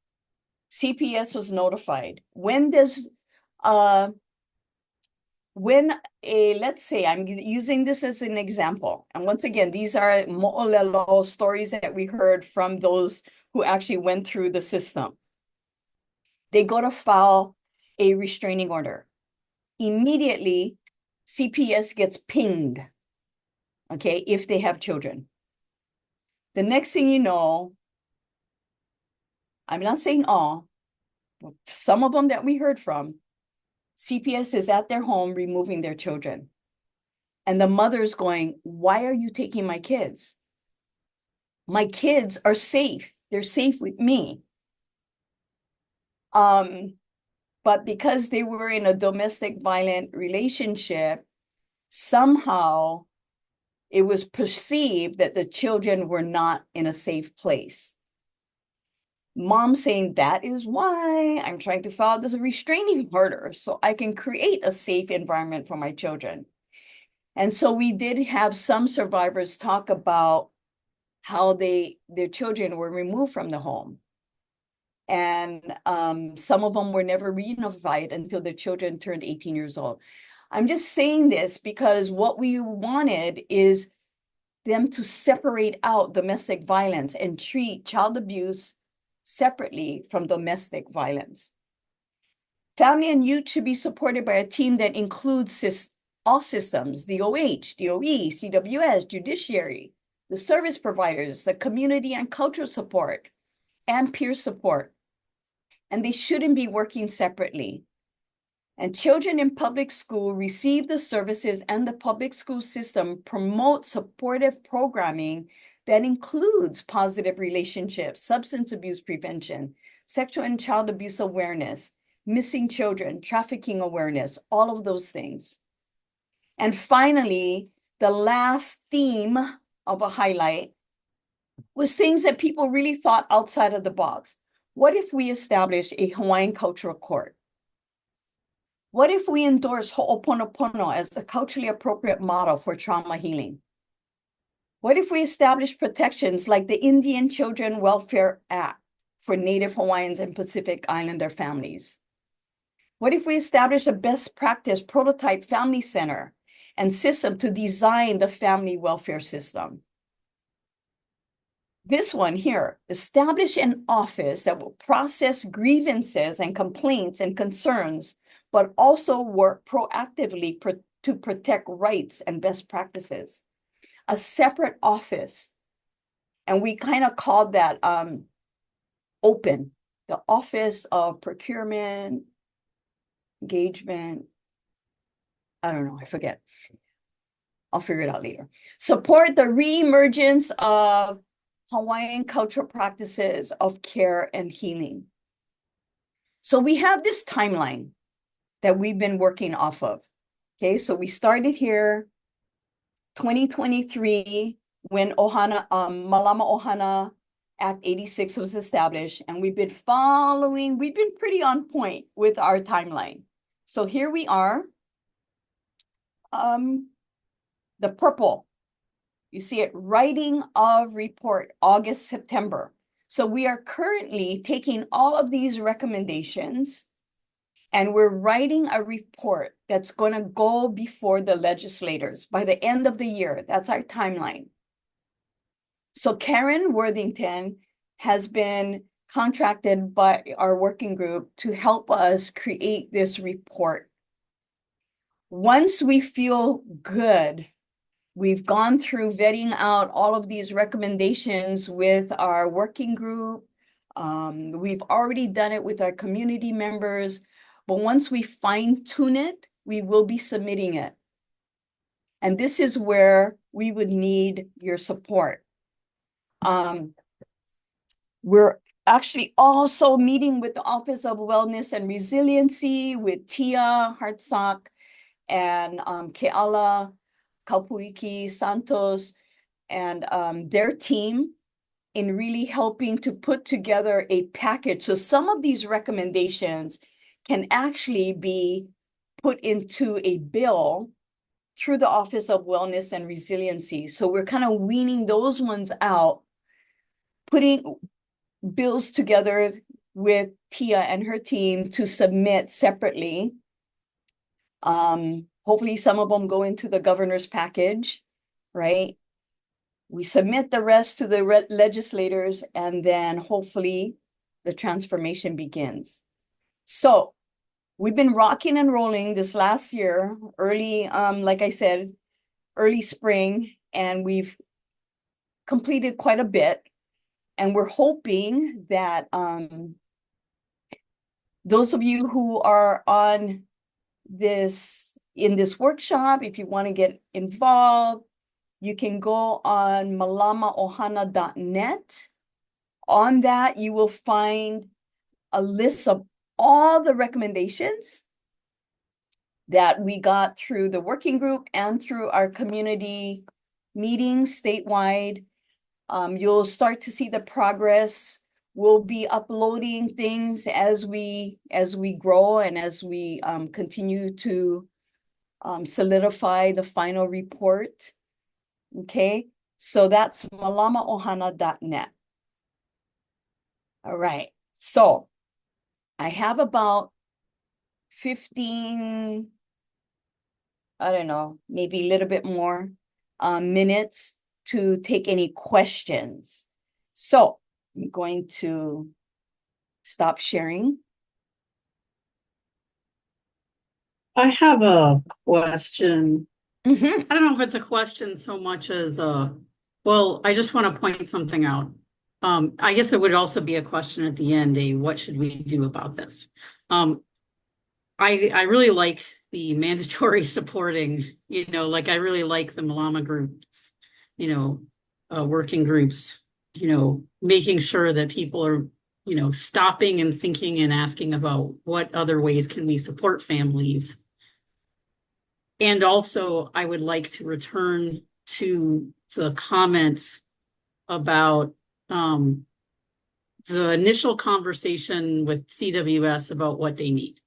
CPS was notified. Let's say, I'm using this as an example, and once again, these are mo'olelo stories that we heard from those who actually went through the system. They go to file a restraining order. Immediately, CPS gets pinged, okay, if they have children. The next thing you know, I'm not saying all, but some of them that we heard from, CPS is at their home removing their children. And the mother's going, why are you taking my kids? My kids are safe. They're safe with me. But because they were in a domestic violent relationship, somehow it was perceived that the children were not in a safe place. Mom saying, that is why I'm trying to file this restraining order so I can create a safe environment for my children. And so we did have some survivors talk about how their children were removed from the home. And some of them were never reunified until their children turned 18 years old. I'm just saying this because what we wanted is them to separate out domestic violence and treat child abuse separately from domestic violence. Family and youth should be supported by a team that includes all systems, the OH, DOE, CWS, judiciary, the service providers, the community and cultural support, and peer support. And they shouldn't be working separately. And children in public school receive the services, and the public school system promotes supportive programming that includes positive relationships, substance abuse prevention, sexual and child abuse awareness, missing children, trafficking awareness, all of those things. And finally, the last theme of a highlight was things that people really thought outside of the box. What if we establish a Hawaiian cultural court? What if we endorse ho'oponopono as a culturally appropriate model for trauma healing? What if we establish protections like the Indian Children Welfare Act for Native Hawaiians and Pacific Islander families? What if we establish a best practice prototype family center and system to design the family welfare system? This one here, establish an office that will process grievances and complaints and concerns, but also work proactively to protect rights and best practices. A separate office. And we kind of called that open, the Office of Procurement, Engagement. I don't know, I forget. I'll figure it out later. Support the reemergence of Hawaiian cultural practices of care and healing. So we have this timeline that we've been working off of. Okay, so we started here 2023 when Ohana, Mālama Ohana Act 86 was established, and we've been pretty on point with our timeline. So here we are, the purple, you see it, writing of report, August, September. So we are currently taking all of these recommendations and we're writing a report that's going to go before the legislators by the end of the year. That's our timeline. So Karen Worthington has been contracted by our working group to help us create this report. Once we feel good, we've gone through vetting out all of these recommendations with our working group. We've already done it with our community members. But once we fine tune it, we will be submitting it. And this is where we would need your support. We're actually also meeting with the Office of Wellness and Resiliency, with Tia Hartsock, and Keala, Kaupuiki, Santos, and their team in really helping to put together a package. So some of these recommendations can actually be put into a bill through the Office of Wellness and Resiliency. So we're kind of weaning those ones out, putting bills together with Tia and her team to submit separately. Hopefully some of them go into the governor's package, right? We submit the rest to the legislators, and then hopefully the transformation begins. So we've been rocking and rolling this last year, early, like I said, early spring, and we've completed quite a bit. And we're hoping that those of you who are on in this workshop, if you want to get involved, you can go on malamaohana.net. On that, you will find a list of all the recommendations that we got through the working group and through our community meetings statewide. You'll start to see the progress. We'll be uploading things as we grow and as we continue to solidify the final report. Okay, so that's malamaohana.net. All right, so I have about 15, I don't know, maybe a little bit more minutes to take any questions. So I'm going to stop sharing. I have a question. Mm-hmm. I don't know if it's a question so much as well, I just want to point something out. I guess it would also be a question at the end, what should we do about this? I really like the mandatory supporting, like I really like the Mālama groups, working groups, making sure that people are, stopping and thinking and asking about what other ways can we support families. And also, I would like to return to the comments about the initial conversation with CWS about what they need.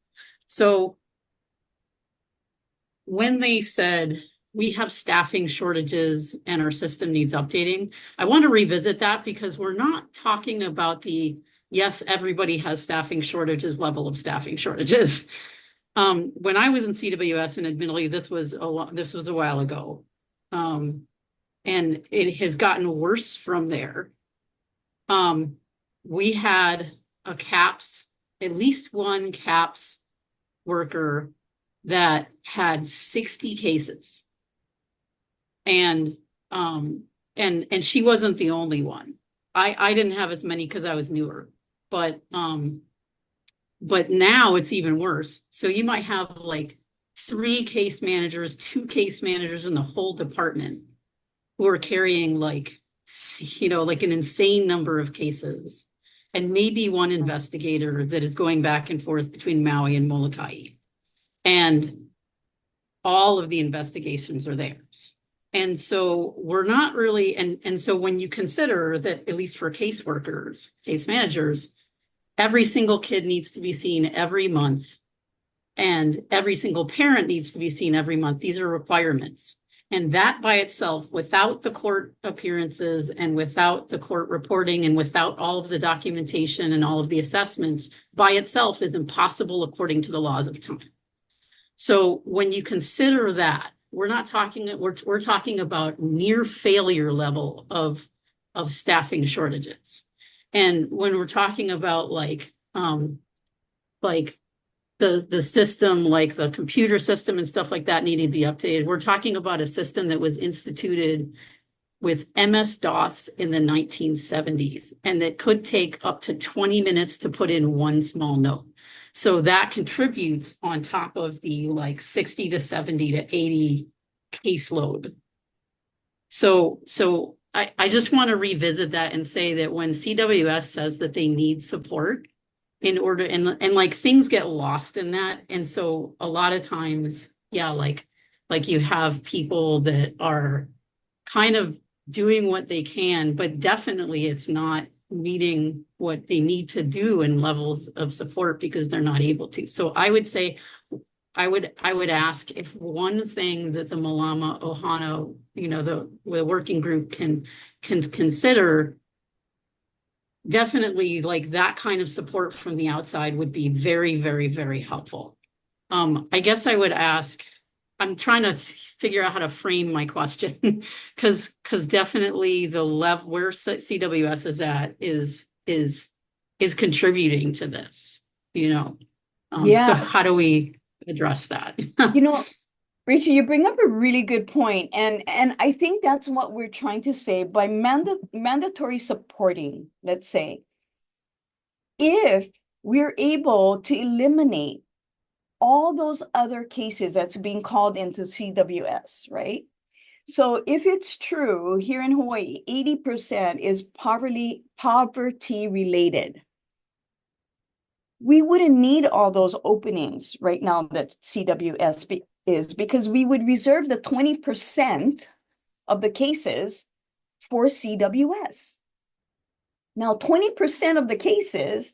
So when they said we have staffing shortages and our system needs updating, I want to revisit that because we're not talking about yes, everybody has staffing shortages level of staffing shortages. When I was in CWS, and admittedly, this was a while ago, and it has gotten worse from there. We had at least one CAPS worker that had 60 cases, and she wasn't the only one. I didn't have as many because I was newer, but now it's even worse. So you might have like 3 case managers, 2 case managers in the whole department who are carrying like an insane number of cases, and maybe one investigator that is going back and forth between Maui and Molokai. And all of the investigations are theirs. And so we're not really, and so when you consider that, at least for caseworkers, case managers, every single kid needs to be seen every month, and every single parent needs to be seen every month. These are requirements. And that by itself, without the court appearances and without the court reporting and without all of the documentation and all of the assessments, by itself is impossible according to the laws of time. So when you consider that, we're talking about near failure level of staffing shortages. And when we're talking about the system, like the computer system and stuff like that needing to be updated, we're talking about a system that was instituted with MS-DOS in the 1970s, and that could take up to 20 minutes to put in one small note. So that contributes on top of the 60 to 70 to 80 caseload. So I just want to revisit that and say that when CWS says that they need support in order, and things get lost in that. And so a lot of times, yeah, like you have people that are kind of doing what they can, but definitely it's not meeting what they need to do in levels of support because they're not able to. So I would say, I would ask if one thing that the Mālama Ohana, the working group can consider, definitely like that kind of support from the outside would be very, very, very helpful. I guess I would ask, I'm trying to figure out how to frame my question because definitely the level where CWS is at is contributing to this, So Yeah, how do we address that? you know, Rachel, you bring up a really good point, and I think that's what we're trying to say by mandatory supporting, let's say, if we're able to eliminate all those other cases that's being called into CWS, right? So if it's true here in Hawaii, 80% is poverty related. We wouldn't need all those openings right now that CWS is, because we would reserve the 20% of the cases for CWS. Now, 20% of the cases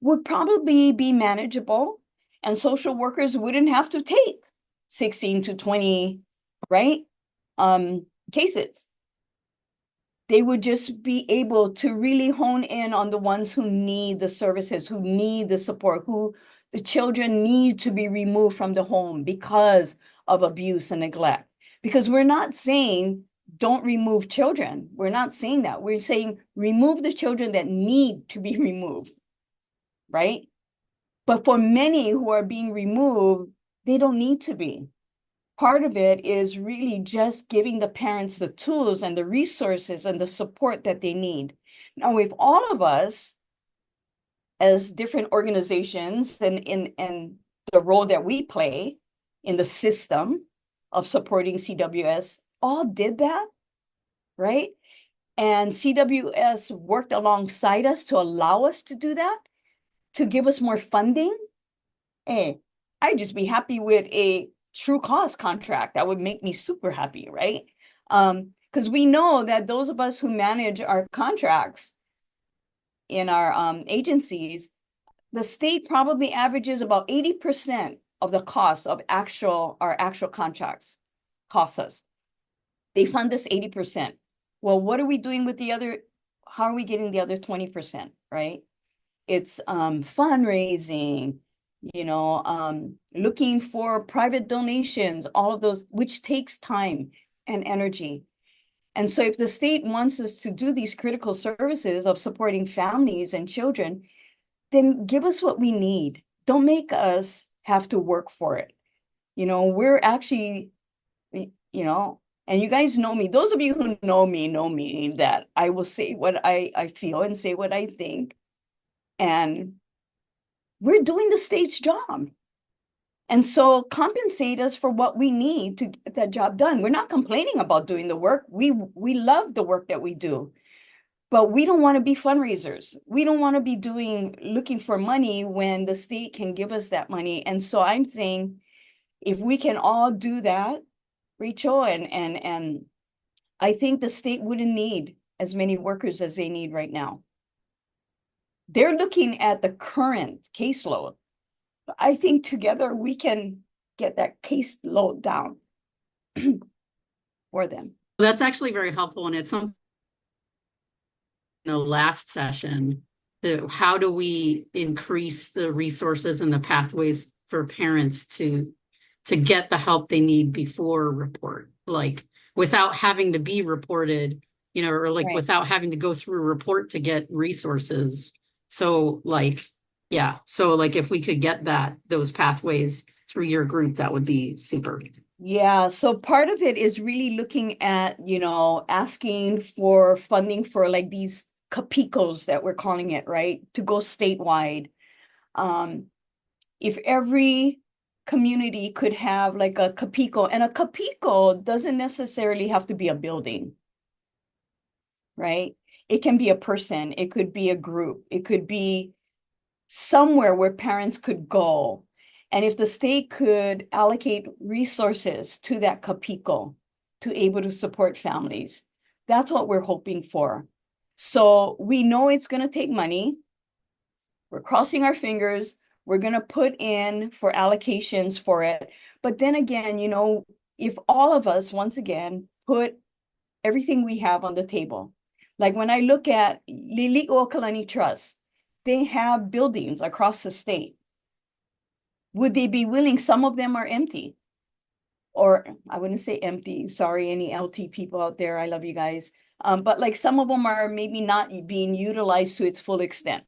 would probably be manageable, and social workers wouldn't have to take 16 to 20, right? Cases. They would just be able to really hone in on the ones who need the services, who need the support, who the children need to be removed from the home because of abuse and neglect. Because we're not saying don't remove children. We're not saying that. We're saying remove the children that need to be removed, right? But for many who are being removed, they don't need to be. Part of it is really just giving the parents the tools and the resources and the support that they need. Now, if all of us, as different organizations and in the role that we play in the system of supporting CWS, all did that, right? And CWS worked alongside us to allow us to do that, to give us more funding. Hey, I'd just be happy with a true cost contract. That would make me super happy, right? Because we know that those of us who manage our contracts in our agencies, the state probably averages about 80% of the cost of our actual contracts costs us. They fund us 80%. Well, what are we doing with the other? How are we getting the other 20%, right? It's fundraising, looking for private donations, all of those, which takes time and energy. And so if the state wants us to do these critical services of supporting families and children, then give us what we need. Don't make us have to work for it. We're actually, and you guys know me. Those of you who know me that I will say what I feel and say what I think. And we're doing the state's job. And so compensate us for what we need to get that job done. We're not complaining about doing the work. We love the work that we do, but we don't want to be fundraisers. We don't want to be looking for money when the state can give us that money. And so I'm saying, if we can all do that, Rachel, and I think the state wouldn't need as many workers as they need right now. They're looking at the current caseload. I think together we can get that caseload down for them. That's actually very helpful. And it's something in the last session, how do we increase the resources and the pathways for parents to get the help they need before report, like without having to be reported, or like Right. without having to go through a report to get resources. So if we could get those pathways through your group, that would be super. Yeah, so part of it is really looking at, asking for funding for like these capicos that we're calling it, right? To go statewide. If every community could have like a capico, and a capico doesn't necessarily have to be a building, right? It can be a person, it could be a group, it could be somewhere where parents could go And if the state could allocate resources to that kapiko to able to support families, that's what we're hoping for. So we know it's going to take money. We're crossing our fingers. We're going to put in for allocations for it. But then again, you know, if all of us, once again, put everything we have on the table, like when I look at Lili'uokalani Trust, they have buildings across the state. Would they be willing? Some of them are empty. Or I wouldn't say empty. Sorry, any LT people out there. I love you guys. But like some of them are maybe not being utilized to its full extent.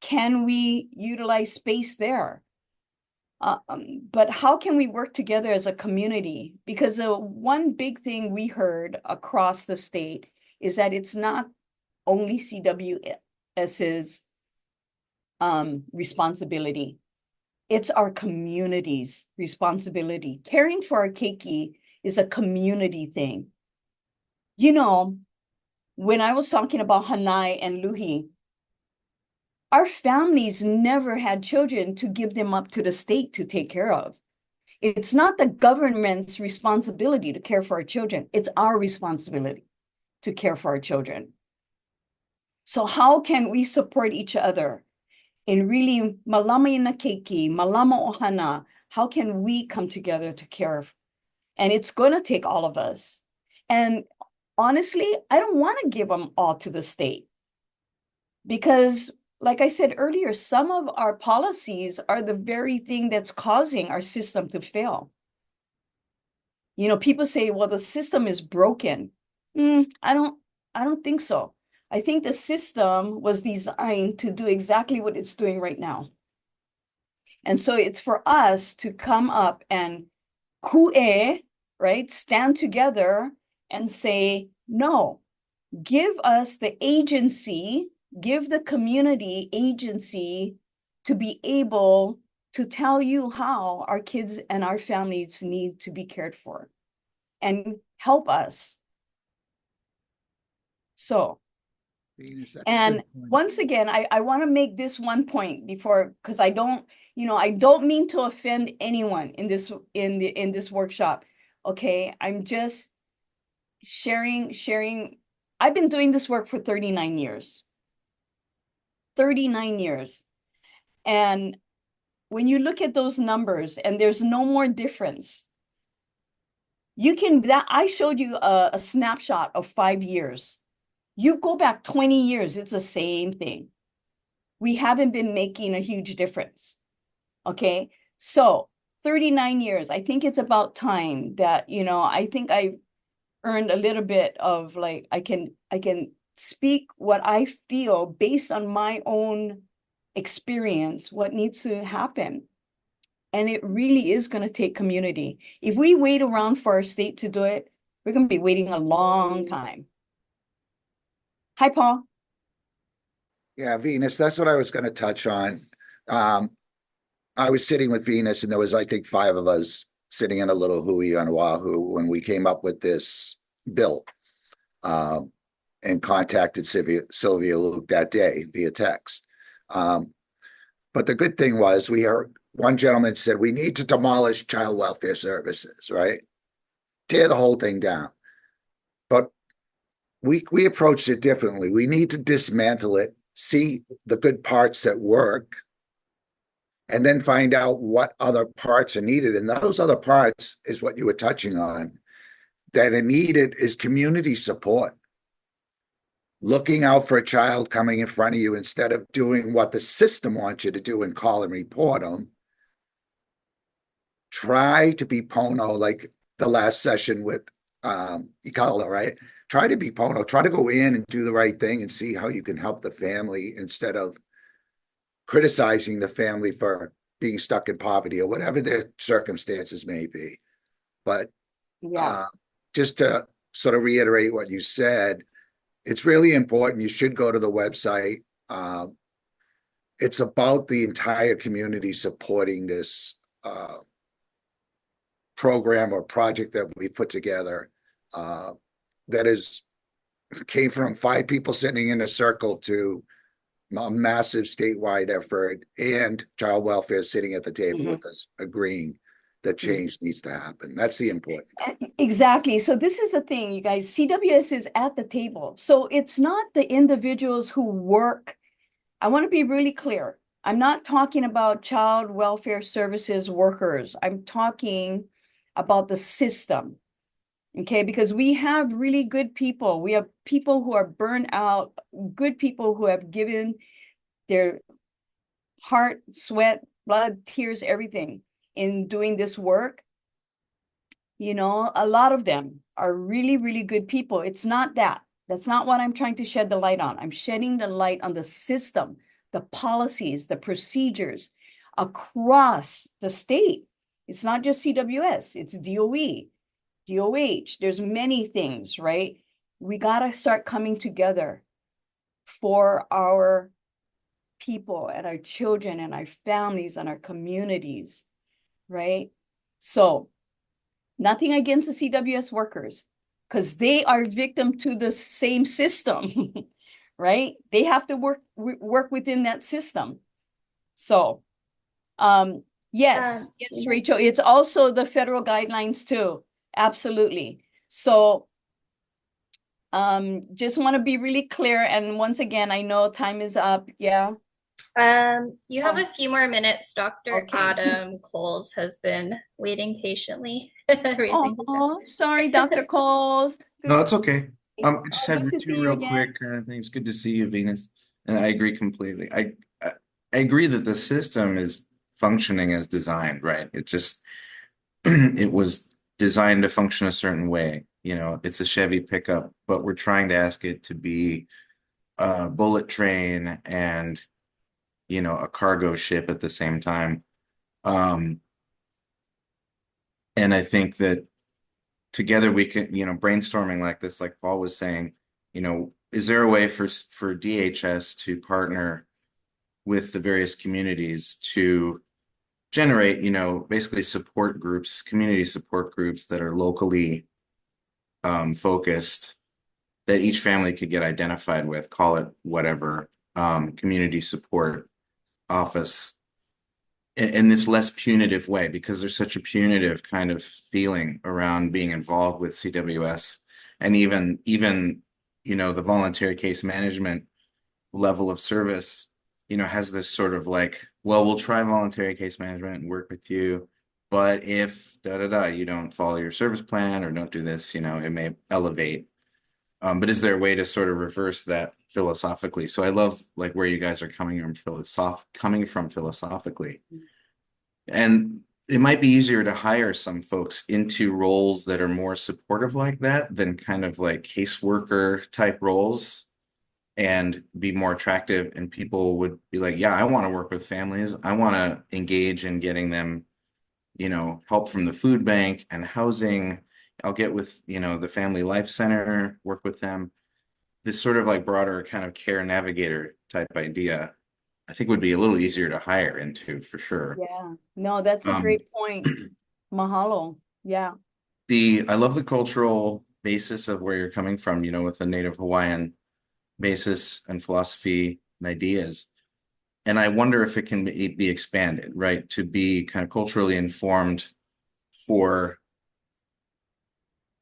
Can we utilize space there? But how can we work together as a community? Because the one big thing we heard across the state is that it's not only CWS's responsibility. It's our community's responsibility. Caring for our keiki is a community thing. You know, when I was talking about Hanai and Luhi, our families never had children to give them up to the state to take care of. It's not the government's responsibility to care for our children. It's our responsibility to care for our children. So how can we support each other in really Mālama na keiki, Mālama Ohana? How can we come together to care? And it's going to take all of us. And honestly, I don't want to give them all to the state because, like I said earlier, some of our policies are the very thing that's causing our system to fail. You know, people say, well, the system is broken. I don't think so. I think the system was designed to do exactly what it's doing right now. And so it's for us to come up and ku'e, right? Stand together and say, no, give us the agency, give the community agency to be able to tell you how our kids and our families need to be cared for and help us. So, Venus, and once again, I want to make this one point before, because I don't mean to offend anyone in this workshop. Okay, I'm just sharing. I've been doing this work for 39 years. 39 years. And when you look at those numbers and there's no more difference, I showed you a snapshot of 5 years. You go back 20 years, it's the same thing. We haven't been making a huge difference. Okay, so 39 years, I think it's about time that, you know, I think I've earned a little bit of like, I can speak what I feel based on my own experience, what needs to happen. And it really is going to take community. If we wait around for our state to do it, we're going to be waiting a long time. Hi, Paul. Yeah, Venus, that's what I was going to touch on. I was sitting with Venus and there was, I think, 5 of us sitting in a little hui on Oahu when we came up with this bill and contacted Sylvia Luke that day via text. But the good thing was we heard one gentleman said, we need to demolish child welfare services, right? Tear the whole thing down. But we approached it differently. We need to dismantle it, see the good parts that work, and then find out what other parts are needed. And those other parts is what you were touching on. That are needed is community support. Looking out for a child coming in front of you instead of doing what the system wants you to do and call and report them. Try to be Pono, like the last session with Ikala, right? Try to be Pono. Try to go in and do the right thing and see how you can help the family instead of criticizing the family for being stuck in poverty or whatever their circumstances may be. But just to sort of reiterate what you said, it's really important. You should go to the website. It's about the entire community supporting this program or project that we put together that came from 5 people sitting in a circle to a massive statewide effort, and child welfare sitting at the table Mhm. with us, agreeing that change needs to happen. That's the important part. Exactly. So this is the thing, you guys. CWS is at the table. So it's not the individuals who work. I want to be really clear. I'm not talking about child welfare services workers. I'm talking about the system. Okay, because we have really good people. We have people who are burned out, good people who have given their heart, sweat, blood, tears, everything in doing this work. You know, a lot of them are really, really good people. It's not that. That's not what I'm trying to shed the light on. I'm shedding the light on the system, the policies, the procedures across the state. It's not just CWS, it's DOE, DOH. There's many things, right? We got to start coming together for our people and our children and our families and our communities, right? So, nothing against the CWS workers, because they are victim to the same system, right? They have to work within that system. So, yes, Yes. Rachel, it's also the federal guidelines too. Absolutely. So, just want to be really clear. And once again, I know time is up. Yeah. You have Oh. a few more minutes. Dr. Okay. Adam Coles has been waiting patiently, raising his hand. Oh, sorry, Dr. Coles. No, that's okay. I just Oh, had good to see two you real again. quick kind of things. Good to see you, Venus. And I agree completely. I agree that the system is functioning as designed, right? It just it was designed to function a certain way. You know, it's a Chevy pickup, but we're trying to ask it to be a bullet train and, you know, a cargo ship at the same time. And I think that together we can, you know, brainstorming like this, like Paul was saying, you know, is there a way for DHS to partner with the various communities to generate, you know, basically support groups, community support groups that are locally focused, that each family could get identified with, call it whatever, community support office in this less punitive way, because there's such a punitive kind of feeling around being involved with CWS, and even you know, the voluntary case management level of service, you know, has this sort of like, well, we'll try voluntary case management and work with you, but if you don't follow your service plan or don't do this, you know, it may elevate. But is there a way to sort of reverse that philosophically? So I love like where you guys are coming from philosophically. And it might be easier to hire some folks into roles that are more supportive like that than kind of like caseworker type roles, and be more attractive. And people would be like, yeah, I want to work with families. I want to engage in getting them, you know, help from the food bank and housing. I'll get with, you know, the Family Life Center, work with them. This sort of like broader kind of care navigator type idea, I think would be a little easier to hire into for sure. Yeah, no, that's a Um, great point. Mahalo. Yeah. I love the cultural basis of where you're coming from, you know, with the Native Hawaiian basis and philosophy and ideas. And I wonder if it can be expanded, right? To be kind of culturally informed for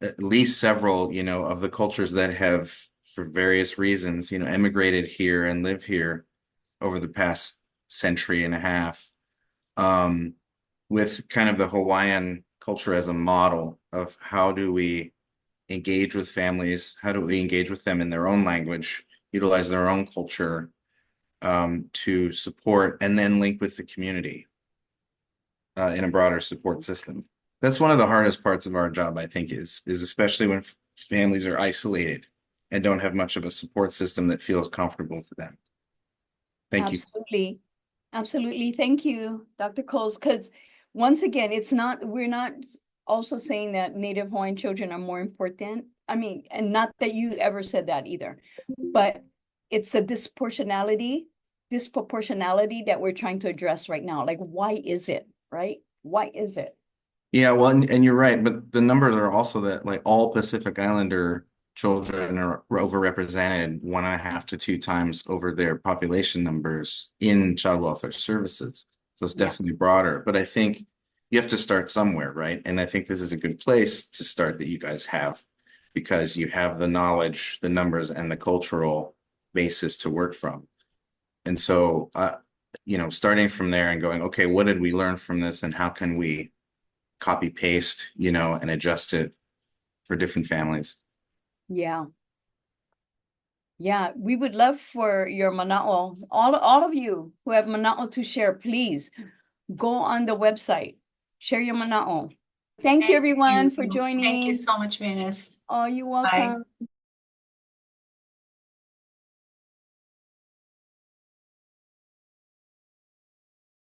at least several, you know, of the cultures that have, for various reasons, you know, emigrated here and live here over the past century and a half, with kind of the Hawaiian culture as a model of how do we engage with families, how do we engage with them in their own language, utilize their own culture, to support and then link with the community in a broader support system. That's one of the hardest parts of our job, I think, is especially when families are isolated and don't have much of a support system that feels comfortable to them. Thank you. Absolutely. Absolutely. Thank you, Dr. Coles. Because once again, we're not also saying that Native Hawaiian children are more important. I mean, and not that you ever said that either, but it's the disproportionality that we're trying to address right now. Like, why is it, right? Why is it? Yeah, well, and you're right, but the numbers are also that like all Pacific Islander children are overrepresented 1.5 to 2 times over their population numbers in child welfare services. So it's definitely broader, but I think you have to start somewhere, right? And I think this is a good place to start that you guys have, because you have the knowledge, the numbers, and the cultural basis to work from. And so, you know, starting from there and going, okay, what did we learn from this, and how can we copy paste, you know, and adjust it for different families? Yeah. Yeah, we would love for your mana'o. All of you who have mana'o to share, please go on the website, share your mana'o. Thank you, everyone, for joining. Thank you so much, Venus. Oh, you're Bye. welcome.